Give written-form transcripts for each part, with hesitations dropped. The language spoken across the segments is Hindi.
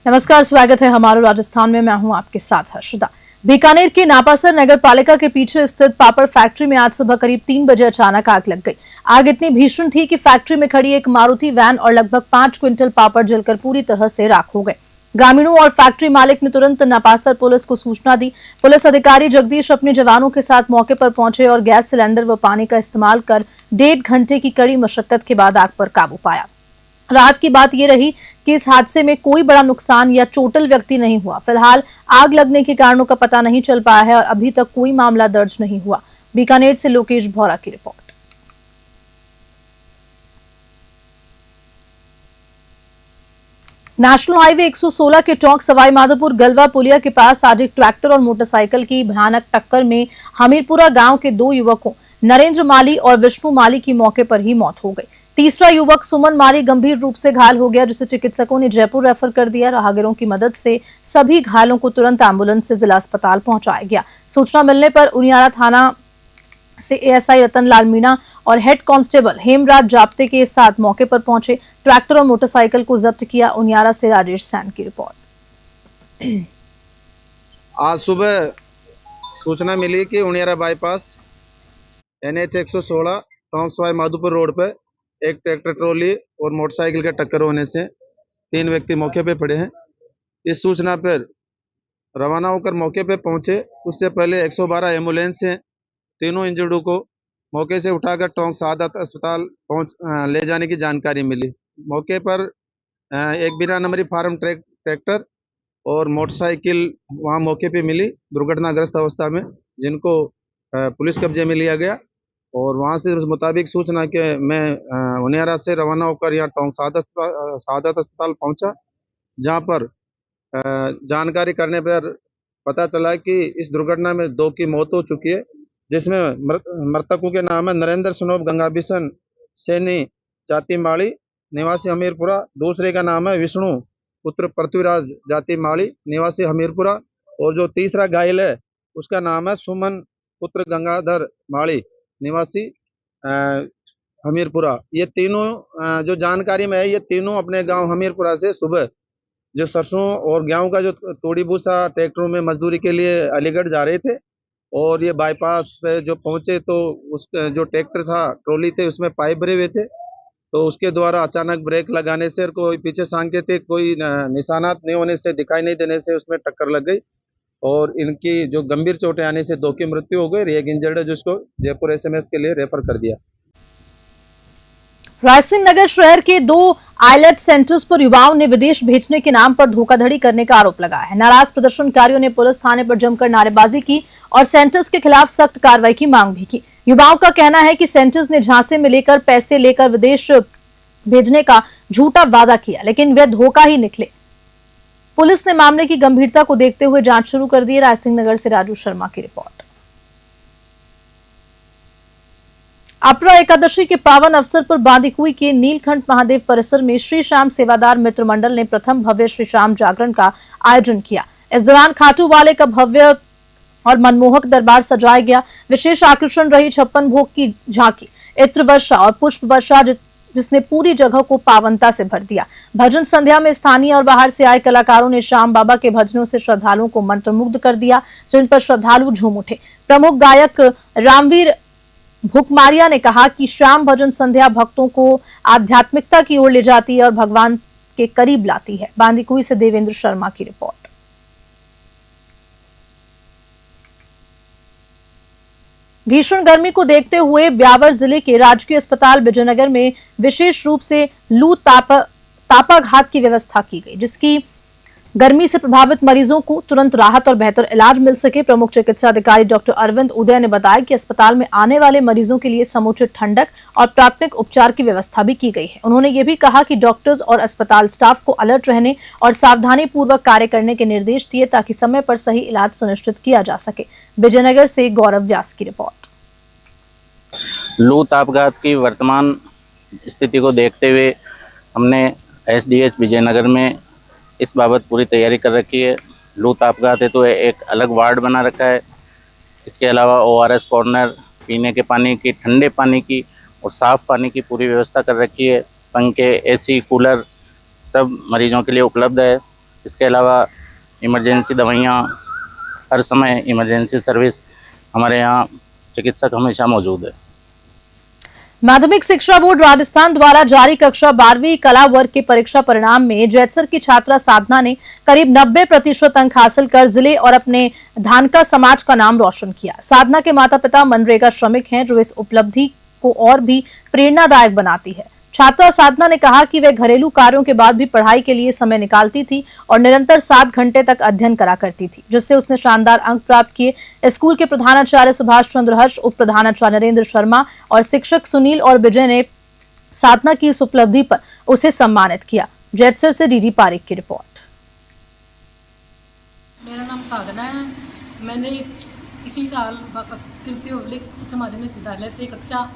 नमस्कार, स्वागत है हमारे राजस्थान में। मैं हूं आपके साथ हर्षदा। बीकानेर के नापासर नगर पालिका के पीछे स्थित पापड़ फैक्ट्री में आज सुबह करीब 3 बजे अचानक आग लग गई। आग इतनी भीषण थी कि फैक्ट्री में खड़ी एक मारुति वैन और लगभग 5 क्विंटल पापड़ जलकर पूरी तरह से राख हो गए। ग्रामीणों और फैक्ट्री मालिक ने तुरंत नापासर पुलिस को सूचना दी। पुलिस अधिकारी जगदीश अपने जवानों के साथ मौके पर पहुंचे और गैस सिलेंडर व पानी का इस्तेमाल कर 1.5 घंटे की कड़ी मशक्कत के बाद आग पर काबू पाया। राहत की बात यह रही कि इस हादसे में कोई बड़ा नुकसान या चोटिल व्यक्ति नहीं हुआ। फिलहाल आग लगने के कारणों का पता नहीं चल पाया है और अभी तक कोई मामला दर्ज नहीं हुआ। बीकानेर से लोकेश भौरा की रिपोर्ट। नेशनल हाईवे 116 के टोंक सवाई माधोपुर गलवा पुलिया के पास आज एक ट्रैक्टर और मोटरसाइकिल की भयानक टक्कर में हमीरपुरा गांव के 2 युवकों नरेंद्र माली और विष्णु माली की मौके पर ही मौत हो गई। तीसरा युवक सुमन माली गंभीर रूप से घायल हो गया, जिसे चिकित्सकों ने जयपुर रेफर कर दिया। राहगीरों की मदद से सभी घायलों को तुरंत एम्बुलेंस से जिला अस्पताल पहुंचाया गया। सूचना मिलने पर उनियारा थाना से एएसआई रतन लाल मीणा और हेड कांस्टेबल हेमराज जाप्ते के साथ मौके पर पहुंचे। ट्रैक्टर और मोटरसाइकिल को जब्त किया। उनियारा से राजेश सैन की रिपोर्ट। आज सुबह सूचना मिली कि Uniara bypass NH 116 Tonk Sawai Madhopur road पे एक ट्रैक्टर ट्रॉली और मोटरसाइकिल के टक्कर होने से 3 व्यक्ति मौके पे पड़े हैं। इस सूचना पर रवाना होकर मौके पे पहुंचे। उससे पहले 112 एम्बुलेंस से तीनों इंजर्डों को मौके से उठाकर टोंक सादत अस्पताल ले जाने की जानकारी मिली। मौके पर एक बिना नंबरी फार्म ट्रैक्टर और मोटरसाइकिल वहां मौके पे मिली दुर्घटनाग्रस्त अवस्था में, जिनको पुलिस कब्जे में लिया गया। और वहां से उस मुताबिक सूचना के मैं उनियारा से रवाना होकर यहाँ टोंक सादत अस्पताल पहुंचा, जहां पर जानकारी करने पर पता चला कि इस दुर्घटना में 2 की मौत हो चुकी है, जिसमें मृतकों के नाम है नरेंद्र सनोब गंगाबिशन सैनी जाति माड़ी निवासी हमीरपुरा। दूसरे का नाम है विष्णु पुत्र पृथ्वीराज जाति माड़ी निवासी हमीरपुरा। और जो तीसरा घायल है उसका नाम है सुमन पुत्र गंगाधर माड़ी निवासी हमीरपुरा। ये तीनों जो जानकारी में है, ये तीनों अपने गांव हमीरपुरा से सुबह जो सरसों और गेहूं का जो तोड़ी भूसा ट्रैक्टरों में मजदूरी के लिए अलीगढ़ जा रहे थे। और ये बाईपास पे जो पहुंचे तो उस जो ट्रैक्टर था ट्रॉली थे उसमें पाइप भरे हुए थे, तो उसके द्वारा अचानक ब्रेक लगाने से और कोई पीछे सांकेतिक कोई निशानात नहीं होने से, दिखाई नहीं देने से उसमें टक्कर लग गई। और इनकी जो गंभीर चोटें आने से 2 की मृत्यु हो गई। एक इंजर्ड है जिसको जयपुर SMS के लिए रेफर कर दिया। रायसिंह नगर शहर के 2 आईलेट सेंटर्स पर युवाओं ने विदेश भेजने के नाम पर धोखाधड़ी करने का आरोप लगाया है। नाराज प्रदर्शनकारियों ने पुलिस थाने पर जमकर नारेबाजी की और सेंटर्स के खिलाफ सख्त कार्रवाई की मांग भी की। युवाओं का कहना है कि सेंटर्स ने झांसे में लेकर पैसे लेकर विदेश भेजने का झूठा वादा किया, लेकिन वे धोखा ही निकले। पुलिस ने मामले की गंभीरता को देखते हुए जांच शुरू कर दी है। रायसिंह नगर से राजू शर्मा की रिपोर्ट। अपरा एकादशी के पावन अवसर पर बांदीकुई के नीलकंठ महादेव परिसर में श्री श्याम सेवादार मित्र मंडल ने प्रथम भव्य श्री श्याम जागरण का आयोजन किया। इस दौरान खाटू वाले का भव्य और मनमोहक दरबार सजाया गया। विशेष आकर्षण रही 56 भोग की झांकी, इत्र वर्षा और पुष्प वर्षा, जिसने पूरी जगह को पावनता से भर दिया। भजन संध्या में स्थानीय और बाहर से आए कलाकारों ने श्याम बाबा के भजनों से श्रद्धालुओं को मंत्रमुग्ध कर दिया, जिन पर श्रद्धालु झूम उठे। प्रमुख गायक रामवीर भुकमारिया ने कहा कि श्याम भजन संध्या भक्तों को आध्यात्मिकता की ओर ले जाती है और भगवान के करीब लाती है। बांदीकुई से देवेंद्र शर्मा की रिपोर्ट। भीषण गर्मी को देखते हुए ब्यावर जिले के राजकीय अस्पताल विजयनगर में विशेष रूप से लू तापाघात की व्यवस्था की गई, जिसकी गर्मी से प्रभावित मरीजों को तुरंत राहत और बेहतर इलाज मिल सके। प्रमुख चिकित्सा अधिकारी डॉक्टर अरविंद उदय ने बताया कि अस्पताल में आने वाले मरीजों के लिए समुचित ठंडक और प्राथमिक उपचार की व्यवस्था भी की गई है। उन्होंने ये भी कहा कि डॉक्टर्स और अस्पताल स्टाफ को अलर्ट रहने और सावधानी पूर्वक कार्य करने के निर्देश दिए, ताकि समय पर सही इलाज सुनिश्चित किया जा सके। विजयनगर से गौरव व्यास की रिपोर्ट। लू तापघात की वर्तमान स्थिति को देखते हुए हमने SDH विजयनगर में इस बाबत पूरी तैयारी कर रखी है। लू तापघात है तो एक अलग वार्ड बना रखा है। इसके अलावा ORS कॉर्नर, पीने के पानी की, ठंडे पानी की और साफ़ पानी की पूरी व्यवस्था कर रखी है। पंखे, AC, कूलर सब मरीजों के लिए उपलब्ध है। इसके अलावा इमरजेंसी दवाइयाँ, हर समय इमरजेंसी सर्विस, हमारे यहाँ चिकित्सक हमेशा मौजूद है। माध्यमिक शिक्षा बोर्ड राजस्थान द्वारा जारी कक्षा 12वीं कला वर्ग के परीक्षा परिणाम में जैतसर की छात्रा साधना ने करीब 90% अंक हासिल कर जिले और अपने धानका समाज का नाम रोशन किया। साधना के माता पिता मनरेगा श्रमिक हैं, जो इस उपलब्धि को और भी प्रेरणादायक बनाती है। छात्रा साधना ने कहा कि वे घरेलू कार्यों के बाद भी पढ़ाई के लिए समय निकालती थी और निरंतर 7 घंटे तक अध्ययन करा करती थी, जिससे उसने शानदार अंक प्राप्त किए। स्कूल के प्रधानाचार्य सुभाष चंद्र हर्ष, उप प्रधानाचार्य नरेंद्र शर्मा और शिक्षक सुनील और विजय ने साधना की इस उपलब्धि पर उसे सम्मानित किया। जैतसर से डीडी पारिक की रिपोर्ट। मेरा नाम साधना है। मैंने इसी साल तृतीय पब्लिक उच्च माध्यमिक विद्यालय से कक्षा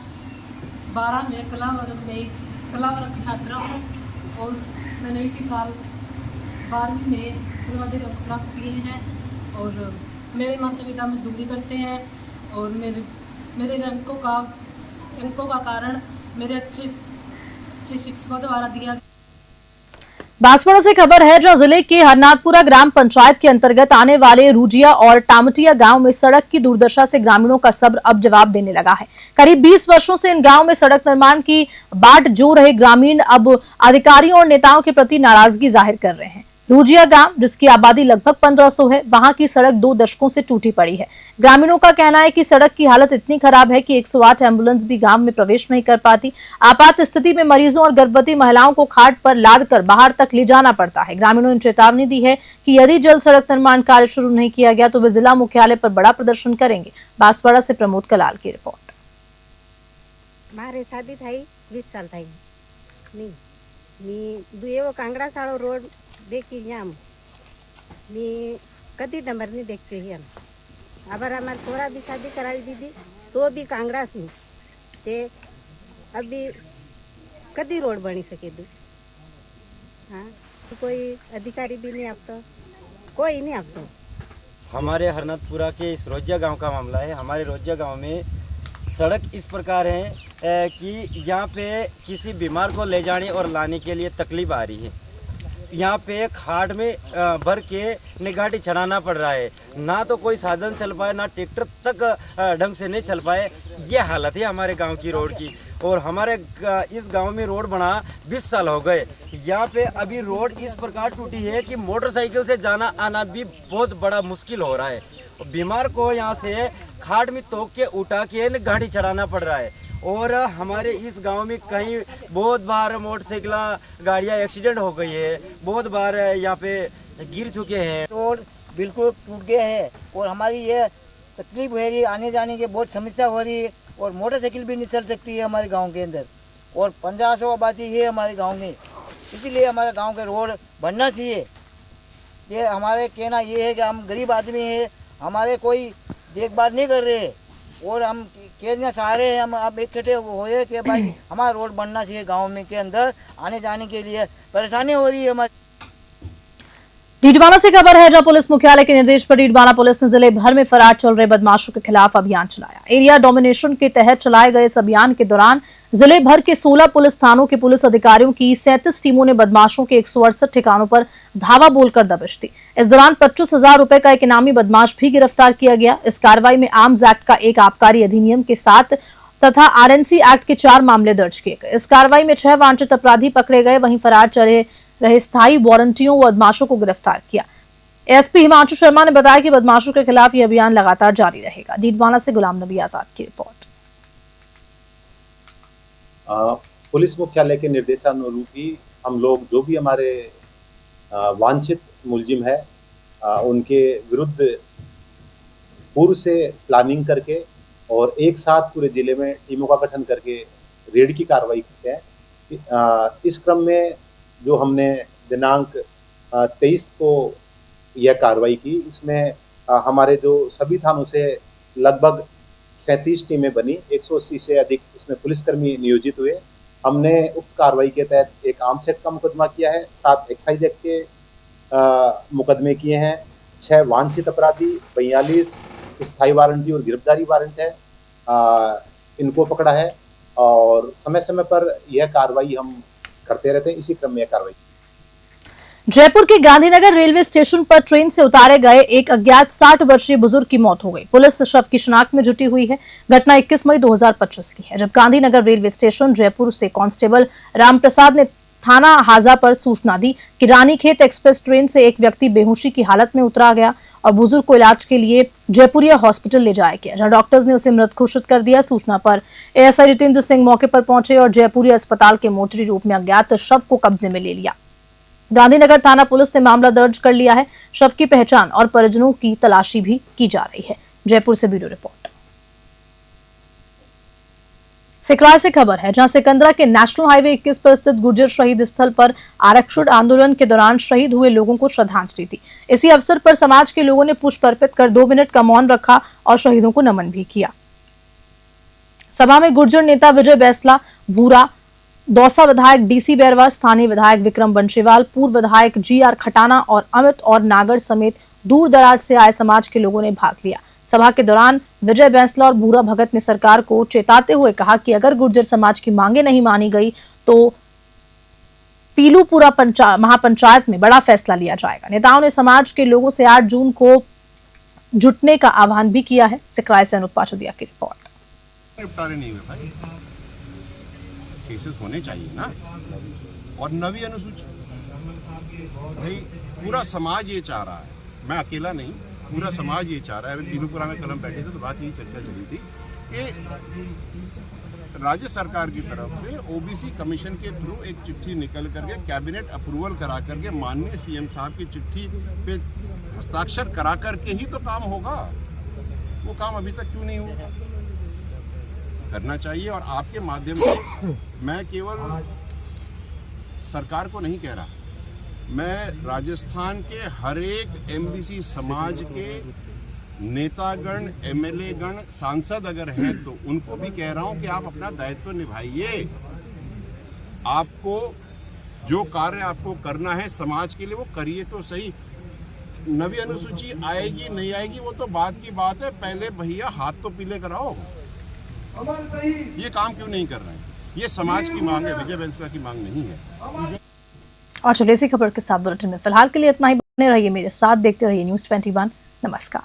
12 में कला वर्ग छात्रा हूँ और मैंने इसी साल 12वीं में सर्वाधिक अंक प्राप्त किए हैं। और मेरे माता पिता मजदूरी करते हैं और मेरे अंकों का कारण मेरे अच्छे शिक्षकों द्वारा दिया। बांसवाड़ा से खबर है, जहां जिले के हरनाथपुरा ग्राम पंचायत के अंतर्गत आने वाले रूजिया और टामटिया गांव में सड़क की दुर्दशा से ग्रामीणों का सब्र अब जवाब देने लगा है। करीब 20 वर्षों से इन गांव में सड़क निर्माण की बाट जो रहे ग्रामीण अब अधिकारियों और नेताओं के प्रति नाराजगी जाहिर कर रहे हैं। रूजिया गांव, जिसकी आबादी लगभग 1500 है, वहां की सड़क 2 दशकों से टूटी पड़ी है। ग्रामीणों का कहना है कि सड़क की हालत इतनी खराब है कि 108 एम्बुलेंस भी गांव में प्रवेश नहीं कर पाती। आपात स्थिति में मरीजों और गर्भवती महिलाओं को खाट पर लादकर बाहर तक ले जाना पड़ता है। ग्रामीणों ने चेतावनी दी है कि यदि जल्द सड़क निर्माण कार्य शुरू नहीं किया गया तो वे जिला मुख्यालय पर बड़ा प्रदर्शन करेंगे। बांसवाड़ा से प्रमोद कलाल की रिपोर्ट। मारे शादी थाई 20 साल थाई नहीं दुएवो कांगड़ा साड़ो रोड देखी यहाँ मी कदी नंबर नहीं देखते ही हम। अबर हमारे छोरा भी शादी कराई दीदी तो भी कांगड़ास में ते अभी कदी रोड बनी सके दू। हाँ तो कोई अधिकारी भी नहीं, अब तो कोई नहीं। अब तो हमारे हरनाथपुरा के इस रोजिया गांव का मामला है। हमारे रोजिया गांव में सड़क इस प्रकार है कि यहाँ पे किसी बीमार को ले जाने और लाने के लिए तकलीफ आ रही है। यहाँ पे खाड़ में भर के निगाटी चढ़ाना पड़ रहा है, ना तो कोई साधन चल पाए, ना ट्रैक्टर तक ढंग से नहीं चल पाए। ये हालत है हमारे गांव की रोड की। और हमारे इस गांव में रोड बना 20 साल हो गए। यहाँ पे अभी रोड इस प्रकार टूटी है कि मोटरसाइकिल से जाना आना भी बहुत बड़ा मुश्किल हो रहा है। बीमार को यहाँ से खाड़ में तोक के उठा के गाड़ी चढ़ाना पड़ रहा है। और हमारे इस गांव में कहीं बहुत बार मोटरसाइकिल गाड़ियाँ एक्सीडेंट हो गई है, बहुत बार यहाँ पे गिर चुके हैं। रोड बिल्कुल टूट गया है और हमारी ये तकलीफ हो रही है, आने जाने की बहुत समस्या हो रही है और मोटरसाइकिल भी नहीं चल सकती है हमारे गांव के अंदर। और 1500 आबादी है हमारे गांव में, इसीलिए हमारे गांव के रोड बनना चाहिए। ये हमारे कहना ये है कि हम गरीब आदमी हैं, हमारे कोई देखभाल नहीं कर रहे और हम कहना चाह रहे हैं, हम आप इकट्ठे हुए कि भाई हमारा रोड बनना चाहिए। गांव में के अंदर आने जाने के लिए परेशानी हो रही है हमारी। डीडवाना से खबर है, जहां पुलिस मुख्यालय के निर्देश पर डीडवाना पुलिस ने जिले भर में फरार चल रहे बदमाशों के खिलाफ अभियान चलाया। एरिया डोमिनेशन के तहत चलाए गए इस अभियान के दौरान जिले भर के 16 पुलिस थानों के पुलिस अधिकारियों की 37 टीमों ने बदमाशों के 168 ठिकानों पर धावा बोलकर दबिश दी। इस दौरान 25,000 रुपए का एक इनामी बदमाश भी गिरफ्तार किया गया। इस कार्रवाई में आर्म्स एक्ट का एक आबकारी अधिनियम के 7 तथा आरएनसी एक्ट के 4 मामले दर्ज किए गए। इस कार्रवाई में 6 वांछित अपराधी पकड़े गए। वहीं फरार चले रहे स्थायी वारंटियों व बदमाशों को गिरफ्तार किया। एसपी हिमांशु शर्मा ने बताया कि बदमाशों के खिलाफ यह अभियान लगातार जारी रहेगा। डीडवाना से गुलाम नबी आजाद की रिपोर्ट। पुलिस मुख्यालय के निर्देशानुरूप ही हम लोग जो भी हमारे वांछित मुलजिम है उनके विरुद्ध पूर्व से प्लानिंग करके और एक साथ पूरे जिले में टीमों का गठन करके रेड की कार्रवाई करते हैं। इस क्रम में जो हमने दिनांक 23 को यह कार्रवाई की, इसमें हमारे जो सभी थानों से लगभग 37 टीमें बनी, 180 से अधिक इसमें पुलिसकर्मी नियोजित हुए। हमने उक्त कार्रवाई के तहत एक आर्म्स एक्ट का मुकदमा किया है, 7 एक्साइज एक्ट के मुकदमे किए हैं, 6 वांछित अपराधी, 42 स्थायी वारंटी और गिरफ्तारी वारंट है, इनको पकड़ा है। और समय समय पर यह कार्रवाई हम करते रहते हैं, इसी क्रम में यह कार्रवाई। जयपुर के गांधीनगर रेलवे स्टेशन पर ट्रेन से उतारे गए एक अज्ञात 60 वर्षीय बुजुर्ग की मौत हो गई। पुलिस शव की शिनाख्त में जुटी हुई है। घटना 21 मई 2025 की है, जब गांधीनगर रेलवे स्टेशन जयपुर से कांस्टेबल रामप्रसाद ने थाना हाजा पर सूचना दी कि रानीखेत एक्सप्रेस ट्रेन से एक व्यक्ति बेहोशी की हालत में उतरा गया और बुजुर्ग को इलाज के लिए जयपुरिया हॉस्पिटल ले जाया गया, जहां डॉक्टर्स ने उसे मृत घोषित कर दिया। सूचना पर एएसआई जितेंद्र सिंह मौके पर पहुंचे और जयपुरिया अस्पताल के मोर्चरी रूप में अज्ञात शव को कब्जे में ले लिया। गांधीनगर थाना पुलिस ने मामला दर्ज कर लिया है। शव की पहचान और परिजनों की तलाशी भी की जा रही है। जयपुर से ब्यूरो रिपोर्ट। सिकराय से खबर है, जहां सिकंदरा के नेशनल हाईवे 21 पर स्थित गुर्जर शहीद स्थल पर आरक्षण आंदोलन के दौरान शहीद हुए लोगों को श्रद्धांजलि दी। इसी अवसर पर समाज के लोगों ने पुष्प अर्पित कर 2 मिनट का मौन रखा और शहीदों को नमन भी किया। सभा में गुर्जर नेता विजय बैंसला, भूरा, दौसा विधायक डीसी बैरवा, स्थानीय विधायक विक्रम बंशीवाल, पूर्व विधायक जीआर खटाना और अमित और नागर समेत दूर दराज से आए समाज के लोगों ने भाग लिया। सभा के दौरान विजय बैंसला और भूरा भगत ने सरकार को चेताते हुए कहा कि अगर गुर्जर समाज की मांगे नहीं मानी गई तो पीलूपुरा महापंचायत में बड़ा फैसला लिया जाएगा। नेताओं ने समाज के लोगों से 8 जून को जुटने का आह्वान भी किया है। सिकराय से अनुप पाचोदिया की रिपोर्ट। निपटारे नहीं हुए भाई, केसेस होने चाहिए ना। और नवी अनुसूची भाई पूरा समाज ये चाह रहा है, मैं अकेला नहीं, पूरा समाज ये चाह रहा है। अभी पीलूपुरा में कल हम बैठे थे तो बात यही चर्चा चली थी कि राज्य सरकार की तरफ से ओबीसी कमीशन के थ्रू एक चिट्ठी निकल करके कैबिनेट अप्रूवल करा करके माननीय सीएम साहब की चिट्ठी पे हस्ताक्षर करा करके ही तो काम होगा। वो काम अभी तक क्यों नहीं हुआ? करना चाहिए। और आपके माध्यम से मैं केवल सरकार को नहीं कह रहा, मैं राजस्थान के हर एक एमबीसी समाज के नेतागण, एमएलए गण, सांसद अगर हैं तो उनको भी कह रहा हूं कि आप अपना दायित्व निभाइए। आपको जो कार्य आपको करना है समाज के लिए वो करिए तो सही। नवी अनुसूची आएगी नहीं आएगी वो तो बात की बात है, पहले भैया हाथ तो पीले कराओ। ये काम क्यों नहीं कर रहे हैं? ये समाज की मांग है, विजय बैंसला की मांग नहीं है। और चलिए इसी खबर के साथ बुलेटिन में फिलहाल के लिए इतना ही। बने रहिए मेरे साथ, देखते रहिए न्यूज़ 21। नमस्कार।